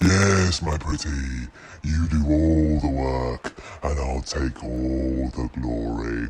Yes, my pretty, you do all the work, and I'll take all the glory.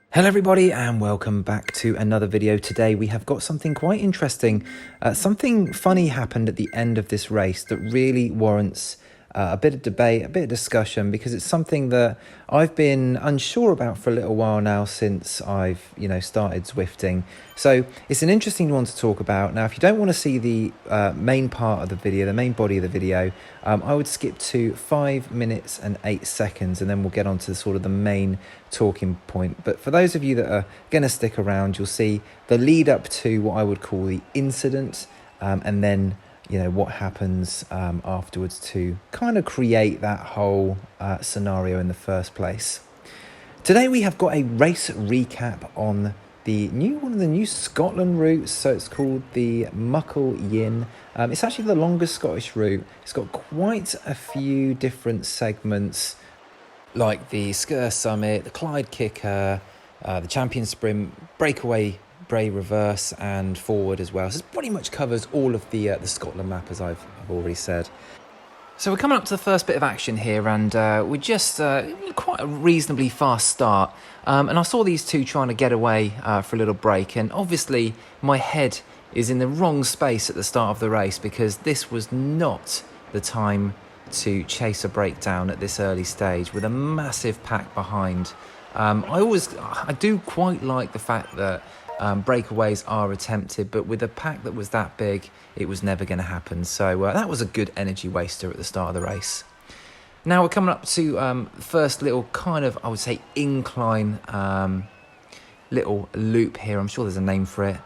Hello everybody and welcome back to another video. Today we have got something quite interesting. Something funny happened at the end of this race that really warrants a bit of debate, a bit of discussion, because it's something that I've been unsure about for a little while now since I've started Zwifting. So it's an interesting one to talk about. Now if you don't want to see the main part of the video, the main body of the video, I would skip to 5 minutes and 8 seconds and then we'll get on to sort of the main talking point. But for those of you that are going to stick around, you'll see the lead up to what I would call the incident, and then what happens afterwards to kind of create that whole scenario in the first place. Today we have got a race recap on one of the new Scotland routes. So it's called the MUCKLE. It's actually the longest Scottish route. It's got quite a few different segments, like the Sgurr Summit, the Clyde Kickr, the Champion Sprint, breakaway, Bray reverse and forward as well. So it pretty much covers all of the Scotland map, as I've already said. So we're coming up to the first bit of action here, and we're just quite a reasonably fast start. And I saw these two trying to get away for a little break, and obviously my head is in the wrong space at the start of the race, because this was not the time to chase a breakdown at this early stage with a massive pack behind. I do quite like the fact that breakaways are attempted, but with a pack that was that big, it was never going to happen. So that was a good energy waster at the start of the race. Now we're coming up to the first little kind of, I would say, incline little loop here. I'm sure there's a name for it.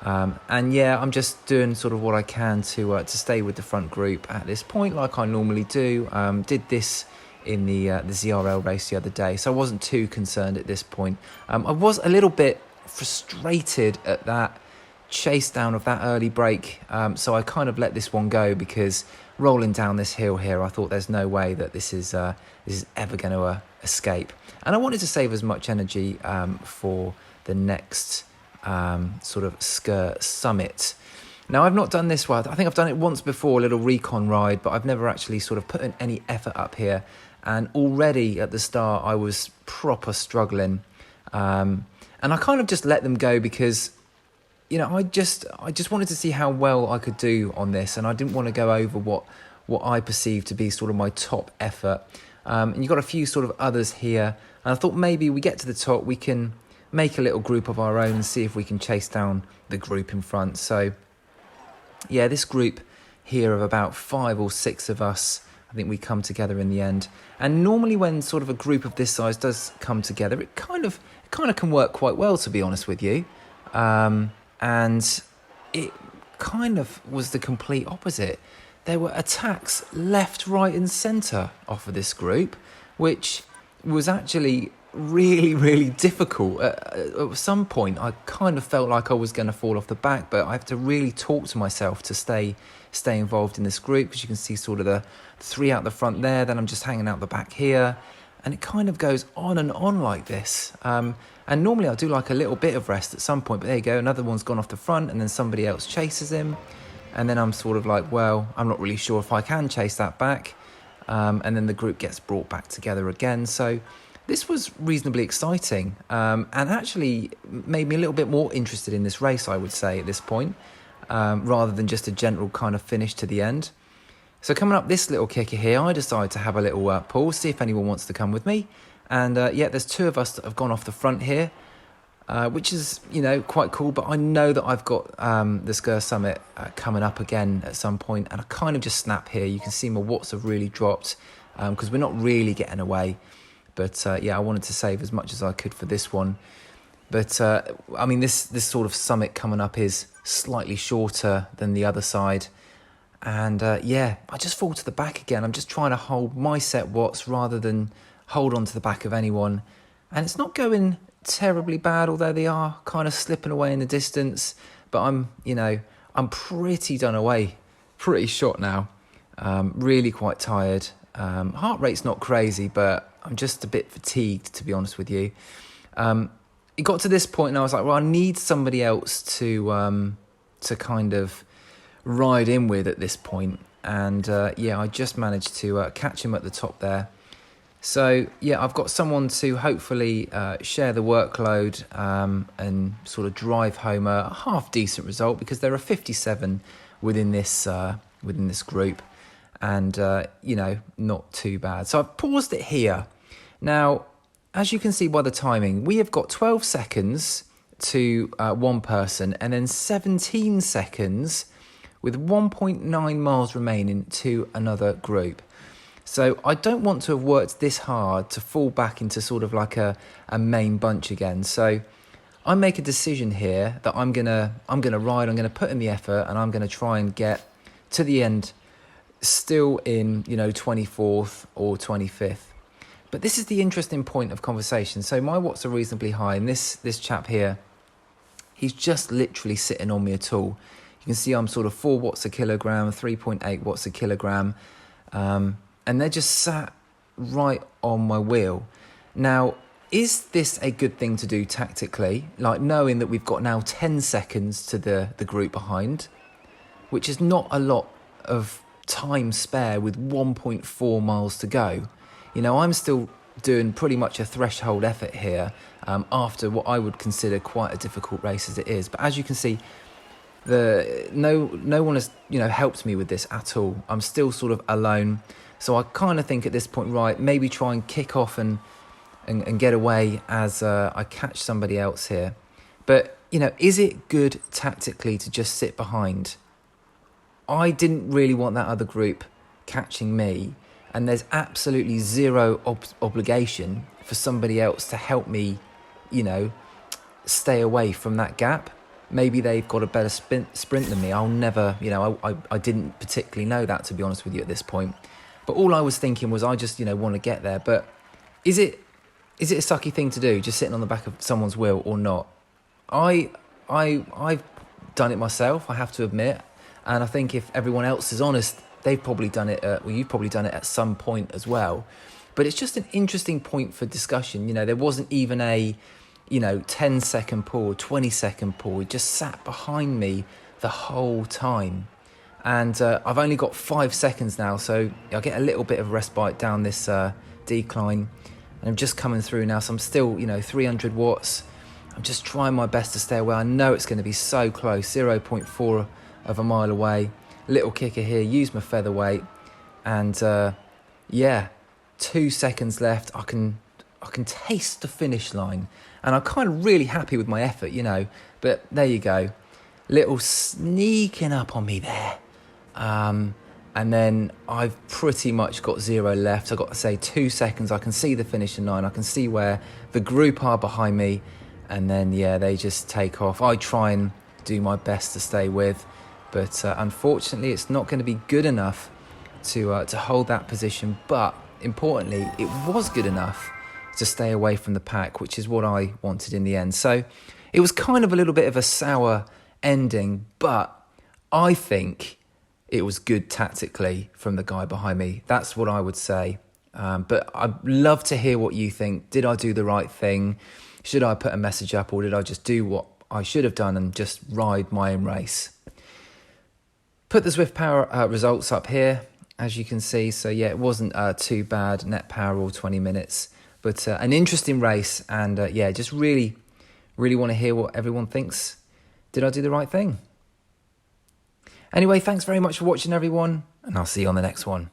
And yeah, I'm just doing sort of what I can to stay with the front group at this point, like I normally do. Did this in the ZRL race the other day, so I wasn't too concerned at this point. I was a little bit frustrated at that chase down of that early break, so I kind of let this one go, because rolling down this hill here, I thought there's no way that this is ever going to escape, and I wanted to save as much energy for the next sort of Sgurr summit. Now I've not done this one. I think I've done it once before, a little recon ride, but I've never actually sort of put in any effort up here, and already at the start I was proper struggling. And I kind of just let them go because, I just wanted to see how well I could do on this, and I didn't want to go over what I perceived to be sort of my top effort. And you've got a few sort of others here, and I thought maybe we get to the top, we can make a little group of our own and see if we can chase down the group in front. So yeah, this group here of about 5 or 6 of us, I think we come together in the end. And normally when sort of a group of this size does come together, it kind of can work quite well, to be honest with you. And it kind of was the complete opposite. There were attacks left, right and centre off of this group, which was actually really, really difficult. At some point, I kind of felt like I was going to fall off the back, but I have to really talk to myself to stay involved in this group, because you can see sort of the 3 out the front there, then I'm just hanging out the back here, and it kind of goes on and on like this. And normally I do like a little bit of rest at some point, but there you go, another one's gone off the front, and then somebody else chases him, and then I'm sort of like, well, I'm not really sure if I can chase that back, and then the group gets brought back together again. So this was reasonably exciting, and actually made me a little bit more interested in this race, I would say, at this point, rather than just a general kind of finish to the end. So coming up this little kicker here, I decided to have a little pause, see if anyone wants to come with me. And yeah, there's 2 of us that have gone off the front here, which is, quite cool. But I know that I've got the Sgurr Summit coming up again at some point, and I kind of just snap here. You can see my watts have really dropped because we're not really getting away. But yeah, I wanted to save as much as I could for this one. But I mean, this sort of summit coming up is slightly shorter than the other side. And yeah, I just fall to the back again. I'm just trying to hold my set watts rather than hold on to the back of anyone. And it's not going terribly bad, although they are kind of slipping away in the distance. But I'm pretty done away, pretty shot now. Really quite tired. Heart rate's not crazy, but I'm just a bit fatigued, to be honest with you. it got to this point and I was like, well, I need somebody else to kind of ride in with at this point. And yeah, I just managed to catch him at the top there. So yeah, I've got someone to hopefully share the workload and sort of drive home a half decent result, because there are 57 within this group, and you know, not too bad. So I've paused it here. Now, as you can see by the timing, we have got 12 seconds to one person, and then 17 seconds with 1.9 miles remaining to another group. So I don't want to have worked this hard to fall back into sort of like a main bunch again. So I make a decision here that I'm gonna ride, I'm gonna put in the effort, and I'm gonna try and get to the end still in, you know, 24th or 25th. But this is the interesting point of conversation. So my watts are reasonably high, and this chap here, he's just literally sitting on me at all. You can see I'm sort of 4 watts a kilogram, 3.8 watts a kilogram, and they're just sat right on my wheel. Now, is this a good thing to do tactically? Like, knowing that we've got now 10 seconds to the group behind, which is not a lot of time spare with 1.4 miles to go. You know, I'm still doing pretty much a threshold effort here after what I would consider quite a difficult race as it is. But as you can see, no one has, you know, helped me with this at all. I'm still sort of alone. So I kind of think at this point, right, maybe try and kick off and get away as I catch somebody else here. But, you know, is it good tactically to just sit behind? I didn't really want that other group catching me, and there's absolutely zero obligation for somebody else to help me, you know, stay away from that gap. Maybe they've got a better sprint than me. I'll never, you know, I didn't particularly know that, to be honest with you, at this point. But all I was thinking was I just, you know, want to get there. But is it a sucky thing to do, just sitting on the back of someone's wheel, or not? I've done it myself, I have to admit. And I think if everyone else is honest, they've probably done it, well, you've probably done it at some point as well. But it's just an interesting point for discussion. You know, there wasn't even a, you know, 10-second pull, 20-second pull. It just sat behind me the whole time. And I've only got 5 seconds now, so I get a little bit of respite down this decline. And I'm just coming through now, so I'm still, you know, 300 watts. I'm just trying my best to stay away. I know it's going to be so close, 0.4 of a mile away. Little kicker here, use my featherweight. And yeah, 2 seconds left. I can taste the finish line. And I'm kind of really happy with my effort, you know. But there you go. Little sneaking up on me there. And then I've pretty much got 0 left. I've got to say 2 seconds. I can see the finishing line. I can see where the group are behind me. And then, yeah, they just take off. I try and do my best to stay with. But unfortunately, it's not going to be good enough to hold that position. But importantly, it was good enough to stay away from the pack, which is what I wanted in the end. So it was kind of a little bit of a sour ending, but I think it was good tactically from the guy behind me. That's what I would say. But I'd love to hear what you think. Did I do the right thing? Should I put a message up, or did I just do what I should have done and just ride my own race? Put the Zwift power results up here, as you can see. So yeah, it wasn't too bad. Net power all 20 minutes. But an interesting race, and yeah, just really want to hear what everyone thinks. Did I do the right thing? Anyway, thanks very much for watching, everyone, and I'll see you on the next one.